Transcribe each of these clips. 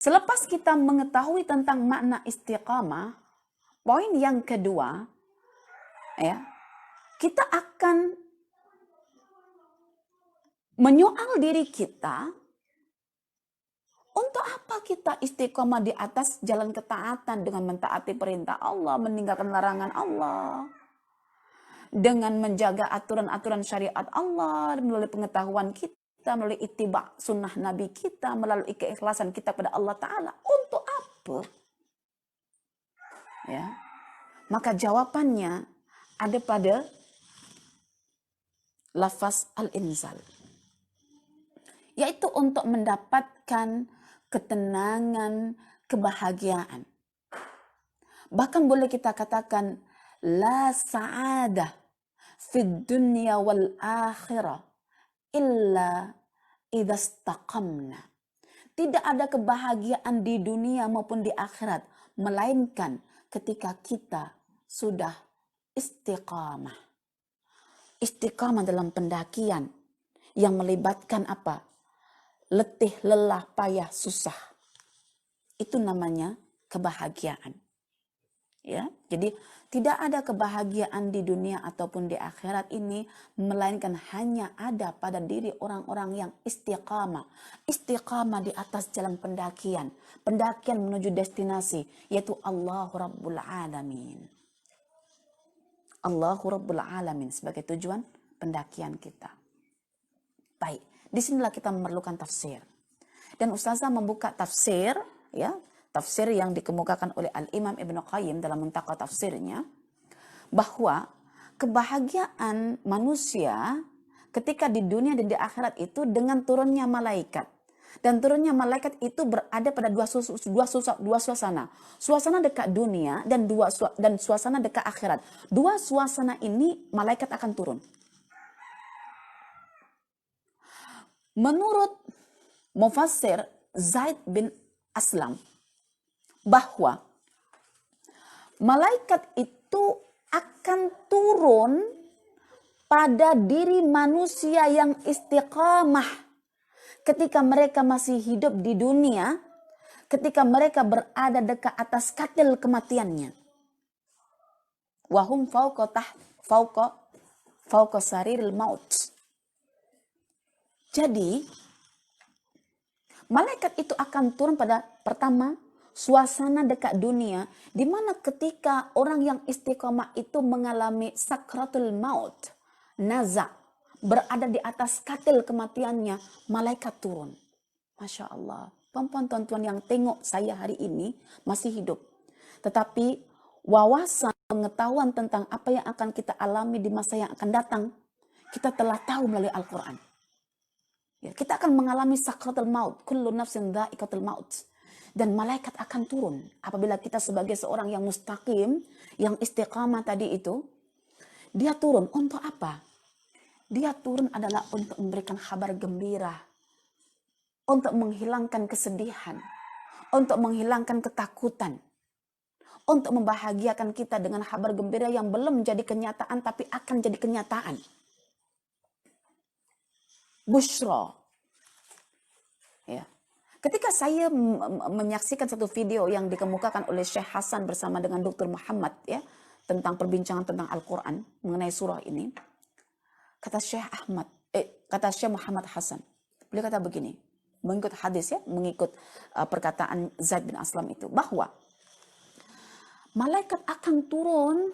Selepas kita mengetahui tentang makna istiqamah, poin yang kedua, ya, kita akan menyoal diri kita, untuk apa kita istiqamah di atas jalan ketaatan dengan mentaati perintah Allah, meninggalkan larangan Allah, dengan menjaga aturan-aturan syariat Allah melalui pengetahuan kita, melalui ittiba sunnah Nabi kita, melalui keikhlasan kita pada Allah Ta'ala. Untuk apa? Ya. Maka jawabannya ada pada lafaz al-inzal, yaitu untuk mendapatkan ketenangan, kebahagiaan. Bahkan boleh kita katakan la sa'adah fid dunya wal akhirah illa idza istaqamna. Tidak ada kebahagiaan di dunia maupun di akhirat melainkan ketika kita sudah istiqamah. Istiqamah dalam pendakian yang melibatkan apa? Letih, lelah, payah, susah. Itu namanya kebahagiaan. Ya, jadi tidak ada kebahagiaan di dunia ataupun di akhirat ini melainkan hanya ada pada diri orang-orang yang istiqamah. Istiqamah di atas jalan pendakian, pendakian menuju destinasi, yaitu Allahu Rabbul Alamin. Allahu Rabbul Alamin sebagai tujuan pendakian kita. Baik, disinilah kita memerlukan tafsir. Dan Ustazah membuka tafsir, ya, tafsir yang dikemukakan oleh Al-Imam Ibnu Qayyim dalam Muntaqa tafsirnya, bahwa kebahagiaan manusia ketika di dunia dan di akhirat itu dengan turunnya malaikat. Dan turunnya malaikat itu berada pada dua suasana. Suasana dekat dunia dan suasana dekat akhirat. Dua suasana ini malaikat akan turun. Menurut mufassir Zaid bin Aslam, bahwa malaikat itu akan turun pada diri manusia yang istiqamah ketika mereka masih hidup di dunia, ketika mereka berada dekat atas katil kematiannya. Wahum fauqa sariril maut. Jadi malaikat itu akan turun pada pertama suasana dekat dunia, di mana ketika orang yang istiqomah itu mengalami sakratul maut, naza, berada di atas katil kematiannya, malaikat turun. Masya Allah, perempuan-perempuan yang tengok saya hari ini masih hidup, tetapi wawasan pengetahuan tentang apa yang akan kita alami di masa yang akan datang, kita telah tahu melalui Al-Quran. Ya, kita akan mengalami sakratul maut, kullu nafsin dha'iqatul maut. Dan malaikat akan turun apabila kita sebagai seorang yang mustaqim, yang istiqamah tadi itu, dia turun untuk apa? Dia turun adalah untuk memberikan kabar gembira, untuk menghilangkan kesedihan, untuk menghilangkan ketakutan, untuk membahagiakan kita dengan kabar gembira yang belum menjadi kenyataan tapi akan jadi kenyataan. Bushra. Ya. Ketika saya menyaksikan satu video yang dikemukakan oleh Syekh Hasan bersama dengan Dr. Muhammad, ya, tentang perbincangan tentang Al-Quran mengenai surah ini, kata Syekh Muhammad Hasan, beliau kata begini, mengikut hadis, ya, mengikut perkataan Zaid bin Aslam itu, bahwa malaikat akan turun,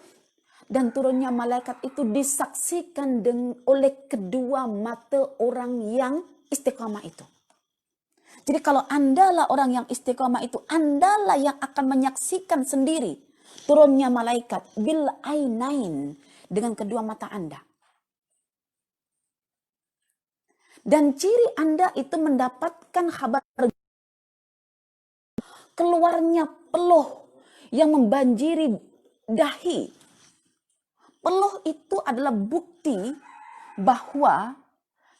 dan turunnya malaikat itu disaksikan oleh kedua mata orang yang istiqamah itu. Jadi kalau Andalah orang yang istiqamah itu, Andalah yang akan menyaksikan sendiri turunnya malaikat bil ainain, dengan kedua mata Anda. Dan ciri Anda itu mendapatkan kabar keluarnya peluh yang membanjiri dahi. Peluh itu adalah bukti bahwa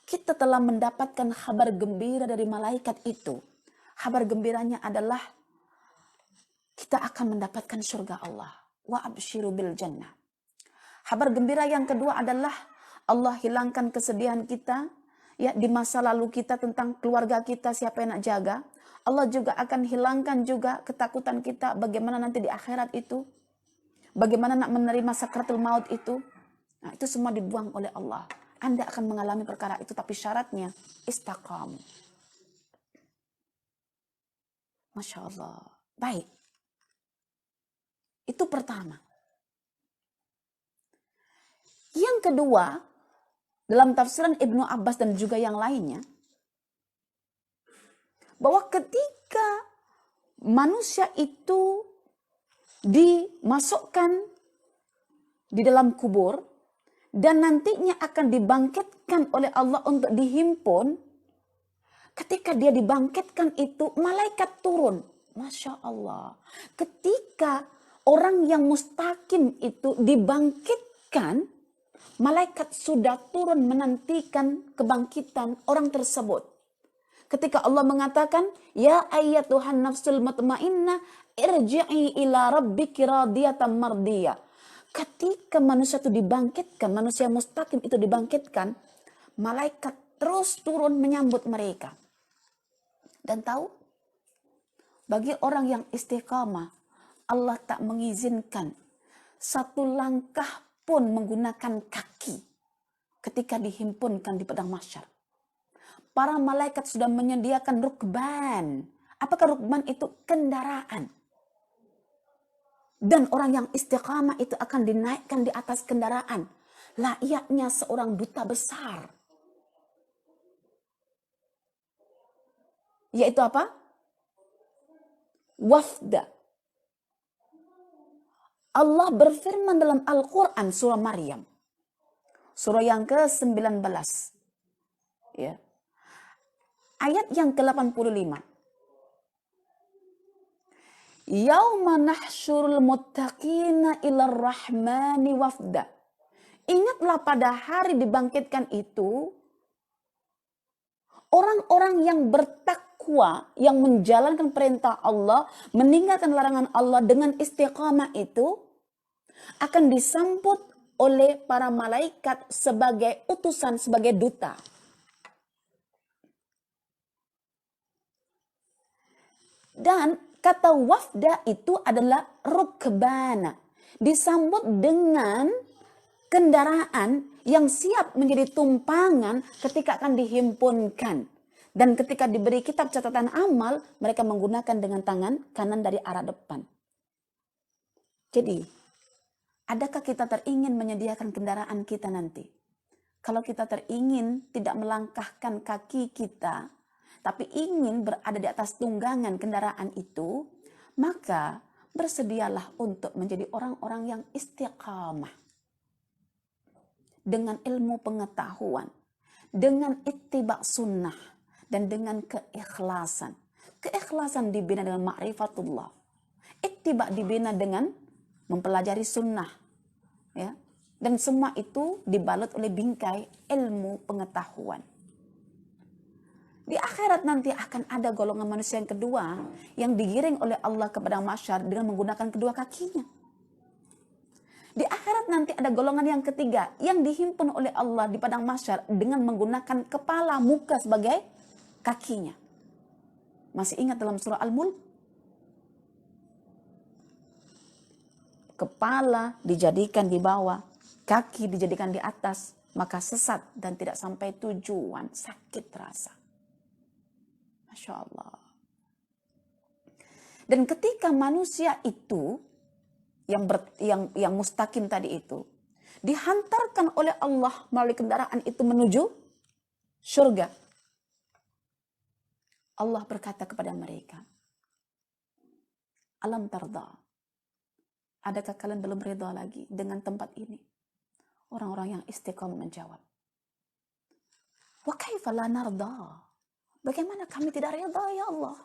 kita telah mendapatkan kabar gembira dari malaikat itu. Kabar gembiranya adalah kita akan mendapatkan surga Allah. Wa absyiru bil jannah. Kabar gembira yang kedua adalah Allah hilangkan kesedihan kita, ya, di masa lalu kita tentang keluarga kita, siapa yang nak jaga. Allah juga akan hilangkan juga ketakutan kita bagaimana nanti di akhirat itu. Bagaimana nak menerima sakratul maut itu. Nah, itu semua dibuang oleh Allah. Anda akan mengalami perkara itu, tapi syaratnya istiqam. Masya Allah. Baik. Itu pertama. Yang kedua, dalam tafsiran Ibnu Abbas dan juga yang lainnya, bahwa ketika manusia itu dimasukkan di dalam kubur dan nantinya akan dibangkitkan oleh Allah untuk dihimpun, ketika dia dibangkitkan itu malaikat turun. Masya Allah. Ketika orang yang mustaqim itu dibangkitkan, malaikat sudah turun menantikan kebangkitan orang tersebut. Ketika Allah mengatakan, ya ayyatuhan nafsul mutmainnah irji'i ila rabbiki radiyatan mardiyah. Ketika manusia itu dibangkitkan, manusia mustaqim itu dibangkitkan, malaikat terus turun menyambut mereka. Dan tahu, bagi orang yang istiqamah, Allah tak mengizinkan satu langkah pun menggunakan kaki ketika dihimpunkan di padang mahsyar. Para malaikat sudah menyediakan rukban. Apakah rukban itu? Kendaraan. Dan orang yang istiqamah itu akan dinaikkan di atas kendaraan. Layaknya seorang duta besar. Yaitu apa? Wafda. Allah berfirman dalam Al-Quran surah Maryam. Surah yang ke-19. Ya. Ayat yang ke-85. Yauma nahsyurul muttaqina ilar rahmani wafda. Ingatlah pada hari dibangkitkan itu, orang-orang yang bertakwa, yang menjalankan perintah Allah, meninggalkan larangan Allah dengan istiqamah itu, akan disambut oleh para malaikat sebagai utusan, sebagai duta. Dan kata wafda itu adalah rukbana. Disambut dengan kendaraan yang siap menjadi tumpangan ketika akan dihimpunkan. Dan ketika diberi kitab catatan amal, mereka menggunakan dengan tangan kanan dari arah depan. Jadi, adakah kita teringin menyediakan kendaraan kita nanti? Kalau kita teringin tidak melangkahkan kaki kita, tapi ingin berada di atas tunggangan kendaraan itu, maka bersedialah untuk menjadi orang-orang yang istiqamah. Dengan ilmu pengetahuan, dengan ittiba sunnah, dan dengan keikhlasan. Keikhlasan dibina dengan ma'rifatullah. Ittiba dibina dengan mempelajari sunnah. Ya. Dan semua itu dibalut oleh bingkai ilmu pengetahuan. Di akhirat nanti akan ada golongan manusia yang kedua yang digiring oleh Allah ke padang mahsyar dengan menggunakan kedua kakinya. Di akhirat nanti ada golongan yang ketiga yang dihimpun oleh Allah di padang mahsyar dengan menggunakan kepala, muka sebagai kakinya. Masih ingat dalam surah Al-Mulk? Kepala dijadikan di bawah, kaki dijadikan di atas, maka sesat dan tidak sampai tujuan, sakit rasa. Masya Allah. Dan ketika manusia itu yang mustaqim tadi itu dihantarkan oleh Allah melalui kendaraan itu menuju surga, Allah berkata kepada mereka, alam tarda, adakah kalian belum rida lagi dengan tempat ini? Orang-orang yang istiqamah menjawab, wa kaifa la narda? Bagaimana kami tidak reda ya Allah,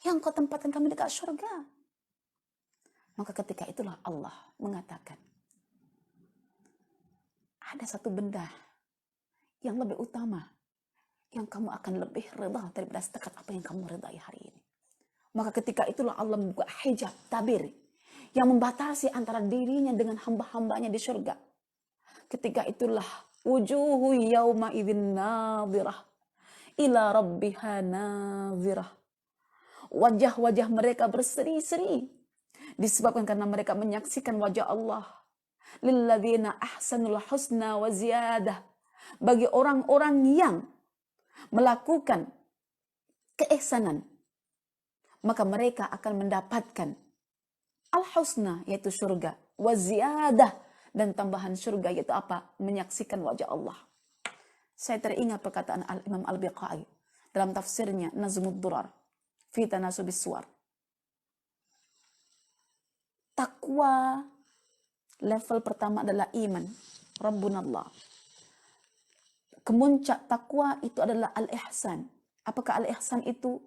yang kau tempatkan kami dekat surga? Maka ketika itulah Allah mengatakan, ada satu benda yang lebih utama, yang kamu akan lebih reda daripada setakat apa yang kamu redai hari ini. Maka ketika itulah Allah membuka hijab tabir yang membatasi antara dirinya dengan hamba-hambanya di surga. Ketika itulah wujuhu yauma idzin nadhirah ila rabbiha nadhirah wajah-wajah mereka berseri-seri. Disebabkan karena mereka menyaksikan wajah Allah. Lilladzina ahsanul husna wa ziyadah. Bagi orang-orang yang melakukan keihsanan, maka mereka akan mendapatkan al-husna, yaitu surga, wa ziyadah, dan tambahan surga, yaitu apa? Menyaksikan wajah Allah. Saya teringat perkataan Al-Imam Al-Biqai dalam tafsirnya Nazmud Durar fi Tanasubis Suwar. Takwa level pertama adalah iman, Rabbunallah. Kemuncak takwa itu adalah al-ihsan. Apakah al-ihsan itu?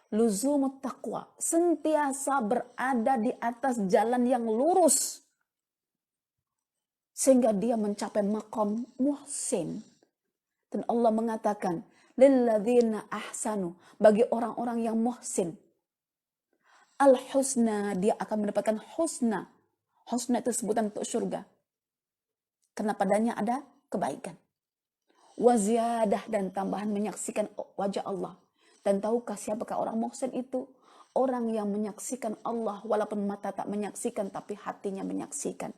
Luzumut taqwa, sentiasa berada di atas jalan yang lurus sehingga dia mencapai maqam muhsin. Dan Allah mengatakan, lilladzina ahsanu, bagi orang-orang yang muhsin, al-husna, dia akan mendapatkan husna. Husna itu sebutan untuk surga, karena padanya ada kebaikan. Waziyadah, dan tambahan menyaksikan wajah Allah. Dan tahukah siapakah orang muhsin itu? Orang yang menyaksikan Allah walaupun mata tak menyaksikan tapi hatinya menyaksikan.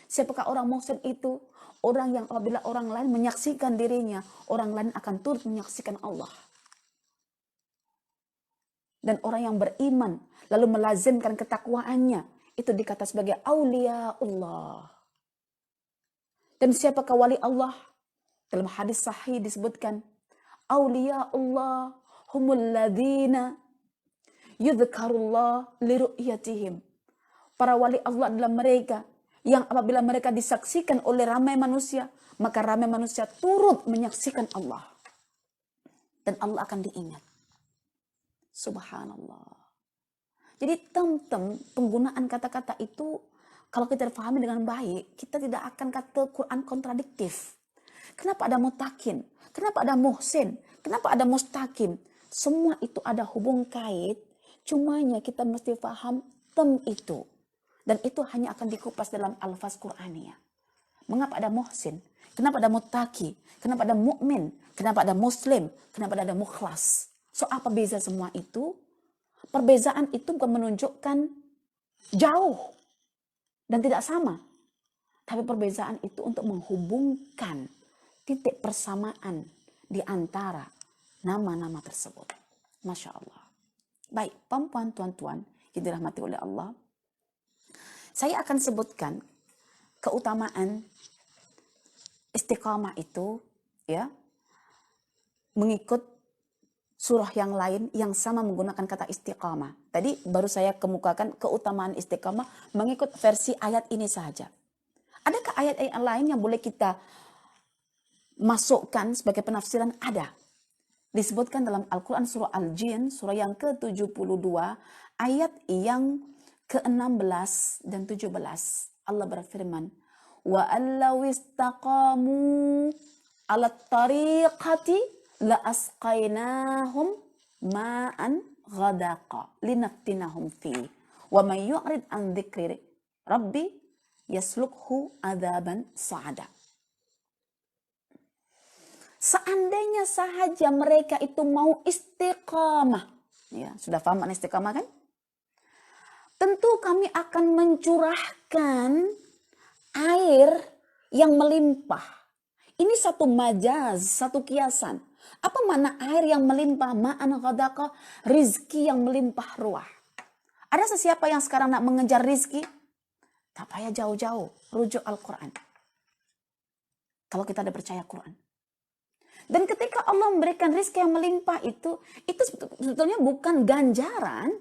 Siapakah orang muhsin itu? Orang yang apabila orang lain menyaksikan dirinya, orang lain akan turut menyaksikan Allah. Dan orang yang beriman lalu melazimkan ketakwaannya, itu dikata sebagai aulia Allah. Dan siapakah wali Allah? Dalam hadis sahih disebutkan, aulia Allah humul ladzina yudhkarullah liru'yatihim. Para wali Allah adalah mereka yang apabila mereka disaksikan oleh ramai manusia, maka ramai manusia turut menyaksikan Allah. Dan Allah akan diingat. Subhanallah. Jadi temtem penggunaan kata-kata itu, kalau kita pahami dengan baik, kita tidak akan kata Quran kontradiktif. Kenapa ada mutakin? Kenapa ada muhsin? Kenapa ada mustaqim? Semua itu ada hubung kait, cumanya kita mesti paham tem itu. Dan itu hanya akan dikupas dalam alfaz Qur'aniyah. Mengapa ada muhsin? Kenapa ada muttaqi? Kenapa ada mukmin? Kenapa ada muslim? Kenapa ada mukhlas? So apa beza semua itu? Perbezaan itu bukan menunjukkan jauh dan tidak sama. Tapi perbezaan itu untuk menghubungkan titik persamaan di antara nama-nama tersebut. Masya Allah. Baik, perempuan, tuan-tuan yang dirahmati oleh Allah, saya akan sebutkan keutamaan istiqamah itu, ya, mengikut surah yang lain yang sama menggunakan kata istiqamah. Tadi baru saya kemukakan keutamaan istiqamah mengikut versi ayat ini saja. Adakah ayat-ayat lain yang boleh kita masukkan sebagai penafsiran? Ada. Disebutkan dalam Al-Quran surah Al-Jin, surah yang ke-72, ayat yang ke-16 dan 17. Allah berfirman, wa allaw istaqamu ala tariqati la asqainahum ma'an ghadaqa linaftinahum fi wa man yu'rid an dzikri rabbi yaslukhu adzaban sa'ada. Seandainya sahaja mereka itu mau istiqamah, ya sudah paham makna istiqamah kan? Tentu kami akan mencurahkan air yang melimpah. Ini satu majaz, satu kiasan. Apa makna air yang melimpah? Ma'an ghadaqa, rizki yang melimpah ruah. Ada sesiapa yang sekarang nak mengejar rizki? Tak payah jauh-jauh, rujuk Al-Quran. Kalau kita ada percaya Quran. Dan ketika Allah memberikan rizki yang melimpah itu sebetulnya bukan ganjaran,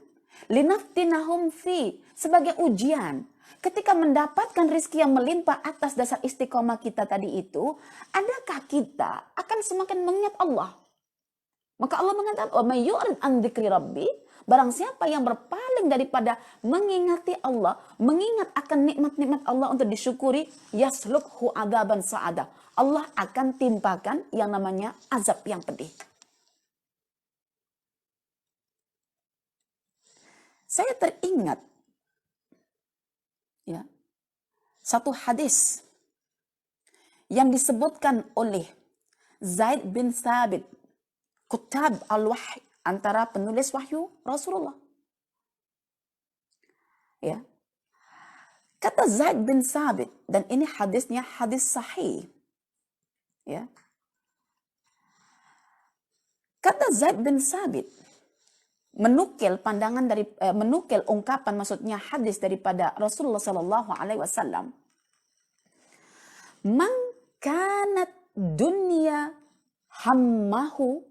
linaftinahum fi, sebagai ujian. Ketika mendapatkan rizki yang melimpah atas dasar istiqomah kita tadi itu, adakah kita akan semakin mengingat Allah? Maka Allah mengatakan, wa may yu'rid an dzikri rabbi, barang siapa yang berpaling daripada mengingati Allah, mengingat akan nikmat-nikmat Allah untuk disyukuri, yaslukhu adzaban sa'ada. Allah akan timpakan yang namanya azab yang pedih. Saya teringat ya, satu hadis yang disebutkan oleh Zaid bin Thabit, Kutab al-Wahy, antara penulis wahyu Rasulullah. Ya. Kata Zaid bin Sabit, dan ini hadisnya hadis sahih. Ya. Kata Zaid bin Sabit, menukil pandangan dari menukil ungkapan, maksudnya hadis daripada Rasulullah Sallallahu Alaihi Wasallam. Man kanat dunya hammahu,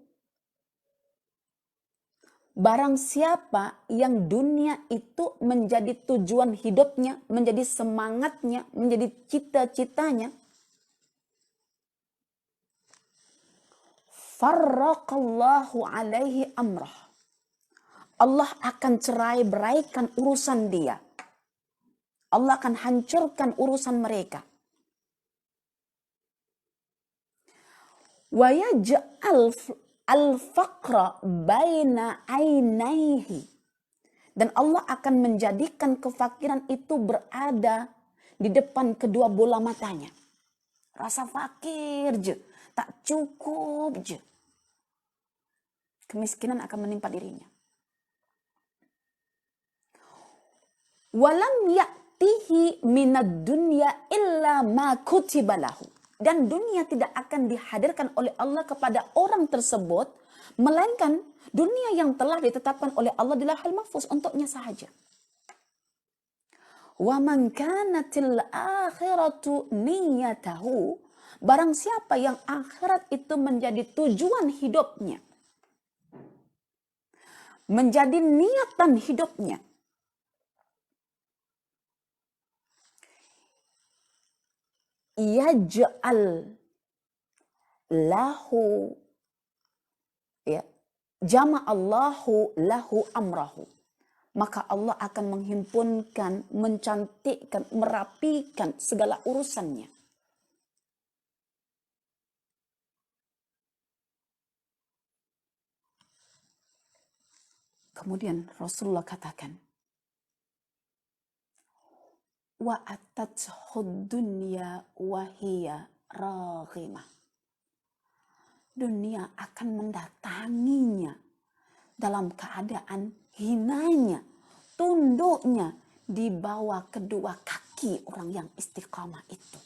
barang siapa yang dunia itu menjadi tujuan hidupnya, menjadi semangatnya, menjadi cita-citanya, farraqallahu alaihi amrah, Allah akan cerai-beraikan urusan dia. Allah akan hancurkan urusan mereka. Wa yaj'al al-faqra baina ainaihi, dan Allah akan menjadikan kefakiran itu berada di depan kedua bola matanya. Rasa fakir je, tak cukup je. Kemiskinan akan menimpa dirinya. Walam ya'tihi minad dunya illa ma kutiba lahu, dan dunia tidak akan dihadirkan oleh Allah kepada orang tersebut, melainkan dunia yang telah ditetapkan oleh Allah di Lauhul Mahfuz untuknya sahaja. Wa man kanatil akhiratu niyatahu, barang siapa yang akhirat itu menjadi tujuan hidupnya, menjadi niatan hidupnya, yaj'al lahu, ya, jama'allahu lahu amrahu, maka Allah akan menghimpunkan, mencantikkan, merapikan segala urusannya. Kemudian Rasulullah katakan, wa atathud dunya wa hiya raghimah, dunia akan mendatanginya dalam keadaan hinanya, tunduknya di bawah kedua kaki orang yang istiqamah itu.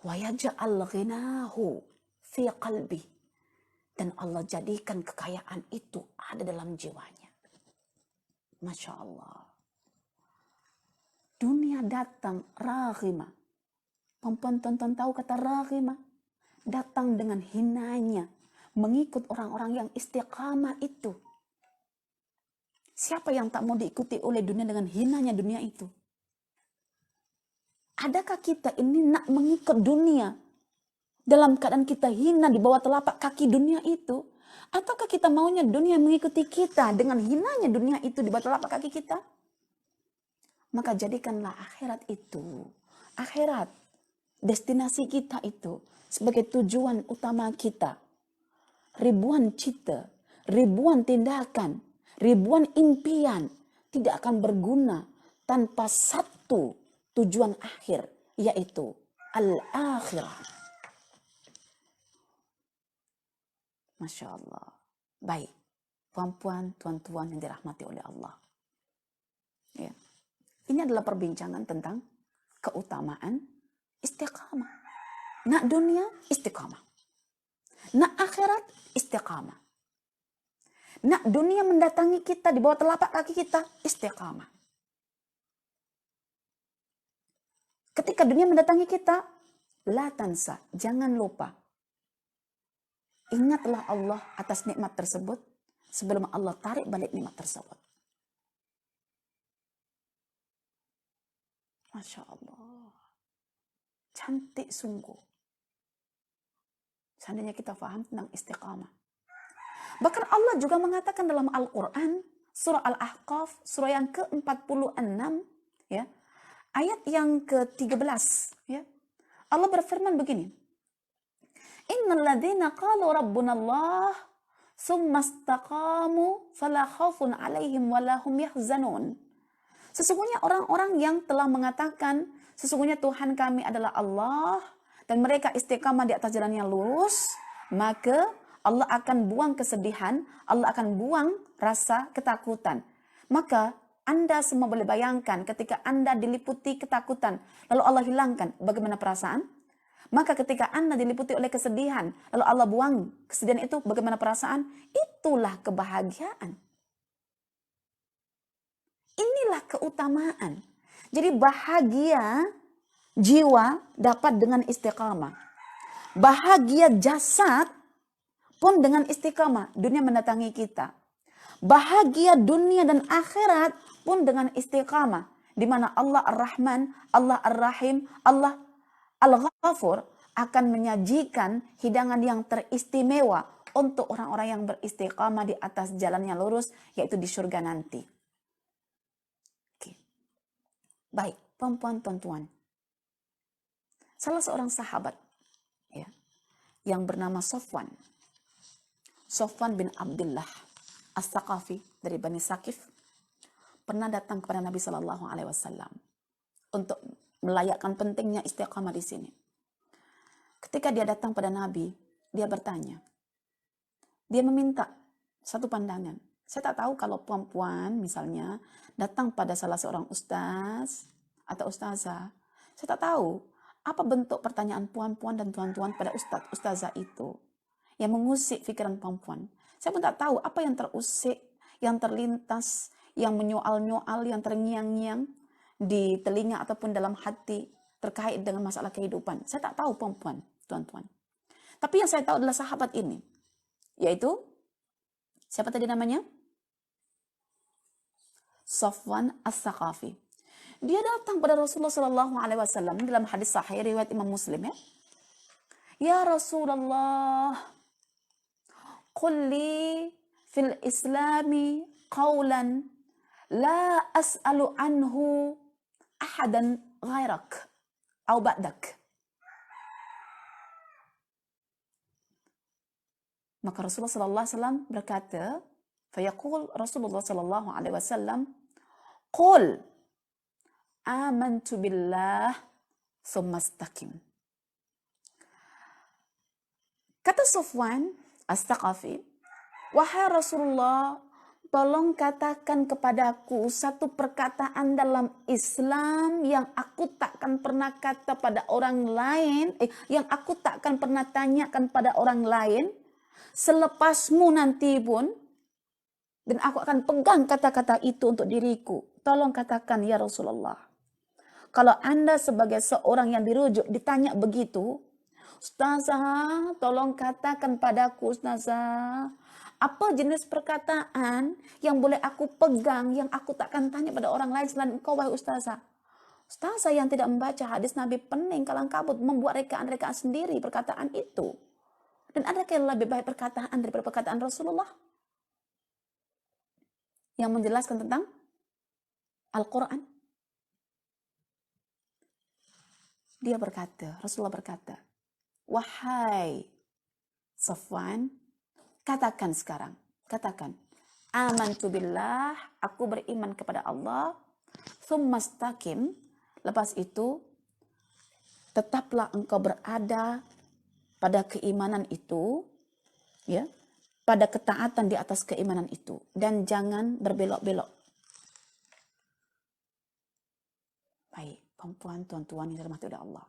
Wa yaj'al ghinahu fi qalbi, dan Allah jadikan kekayaan itu ada dalam jiwanya. Masya Allah. Dunia datang raghimah. Perempuan tahu kata raghimah? Datang dengan hinanya, mengikut orang-orang yang istiqamah itu. Siapa yang tak mau diikuti oleh dunia dengan hinanya dunia itu? Adakah kita ini nak mengikut dunia dalam keadaan kita hina di bawah telapak kaki dunia itu? Ataukah kita maunya dunia mengikuti kita dengan hinanya dunia itu di bawah telapak kaki kita? Maka jadikanlah akhirat itu, akhirat, destinasi kita itu sebagai tujuan utama kita. Ribuan cita, ribuan tindakan, ribuan impian tidak akan berguna tanpa satu tujuan akhir, yaitu al-akhirah. Masya Allah. Baik, puan-puan, tuan-tuan yang dirahmati oleh Allah. Ya. Ini adalah perbincangan tentang keutamaan istiqamah. Nak dunia, istiqamah. Nak akhirat, istiqamah. Nak dunia mendatangi kita di bawah telapak kaki kita, istiqamah. Ketika dunia mendatangi kita, la tansa, jangan lupa. Ingatlah Allah atas nikmat tersebut sebelum Allah tarik balik nikmat tersebut. Masya Allah. Cantik sungguh. Seandainya kita faham tentang istiqamah. Bahkan Allah juga mengatakan dalam Al-Quran, surah Al-Ahqaf, surah yang ke-46, ya, ayat yang ke-13, ya. Allah berfirman begini. Innal ladzina qalu rabbuna Allah tsumma istaqamu fala khaufun 'alaihim wa lahum yahzanun. Sesungguhnya orang-orang yang telah mengatakan sesungguhnya Tuhan kami adalah Allah dan mereka istiqamah di atas jalan yang lurus, maka Allah akan buang kesedihan, Allah akan buang rasa ketakutan. Maka Anda semua boleh bayangkan ketika Anda diliputi ketakutan, lalu Allah hilangkan, bagaimana perasaan? Maka ketika Anda diliputi oleh kesedihan, lalu Allah buang kesedihan itu, bagaimana perasaan? Itulah kebahagiaan. Inilah keutamaan. Jadi bahagia jiwa dapat dengan istiqamah. Bahagia jasad pun dengan istiqamah. Dunia mendatangi kita. Bahagia dunia dan akhirat pun dengan istiqamah. Di mana Allah Ar-Rahman, Allah Ar-Rahim, Allah Al-Ghafur akan menyajikan hidangan yang teristimewa untuk orang-orang yang beristiqamah di atas jalan yang lurus, yaitu di surga nanti. Oke. Baik, perempuan-perempuan. Salah seorang sahabat ya, yang bernama Sofwan bin Abdullah As-Saqafi dari Bani Saqif pernah datang kepada Nabi Shallallahu Alaihi Wasallam untuk melayakkan pentingnya istiqamah di sini. Ketika dia datang pada Nabi, dia bertanya, dia meminta satu pandangan. Saya tak tahu kalau perempuan misalnya datang pada salah seorang ustaz atau ustazah, saya tak tahu apa bentuk pertanyaan puan-puan dan tuan-tuan pada ustazah itu yang mengusik pikiran perempuan. Saya pun tak tahu apa yang terusik, yang terlintas, yang menyoal-nyoal, yang terngiang-ngiang di telinga ataupun dalam hati terkait dengan masalah kehidupan. Saya tak tahu perempuan, tuan-tuan. Tapi yang saya tahu adalah sahabat ini, yaitu siapa tadi namanya? Sofwan As-Saqafi. Dia datang pada Rasulullah Shallallahu Alaihi Wasallam dalam hadis sahih riwayat Imam Muslim ya. Ya Rasulullah, qul li fil Islami qawlan la as'alu anhu ahadan ghairak atau ba'dak. Maka Rasulullah sallallahu alaihi wasallam berkata, fayaqul Rasulullah sallallahu alaihi wasallam, qul amantu billah thumma istaqim. Kata Sofwan As-Saqafi, wahai Rasulullah, tolong katakan kepadaku satu perkataan dalam Islam yang aku takkan pernah kata pada orang lain, yang aku takkan pernah tanyakan pada orang lain selepasmu nanti pun, dan aku akan pegang kata-kata itu untuk diriku. Tolong katakan ya Rasulullah. Kalau Anda sebagai seorang yang dirujuk ditanya begitu, Ustazah, tolong katakan padaku Ustazah, apa jenis perkataan yang boleh aku pegang, yang aku takkan tanya pada orang lain selain engkau, wahai Ustazah. Ustazah yang tidak membaca hadis Nabi pening kalang kabut, membuat rekaan-rekaan sendiri perkataan itu. Dan adakah yang lebih baik perkataan daripada perkataan Rasulullah yang menjelaskan tentang Al-Quran? Dia berkata, Rasulullah berkata, wahai Sofwan, katakan sekarang, katakan, amantu billah, aku beriman kepada Allah, thumma istaqim, lepas itu, tetaplah engkau berada pada keimanan itu, ya, pada ketaatan di atas keimanan itu, dan jangan berbelok-belok. Baik, perempuan, tuan-tuan yang dirahmati oleh Allah.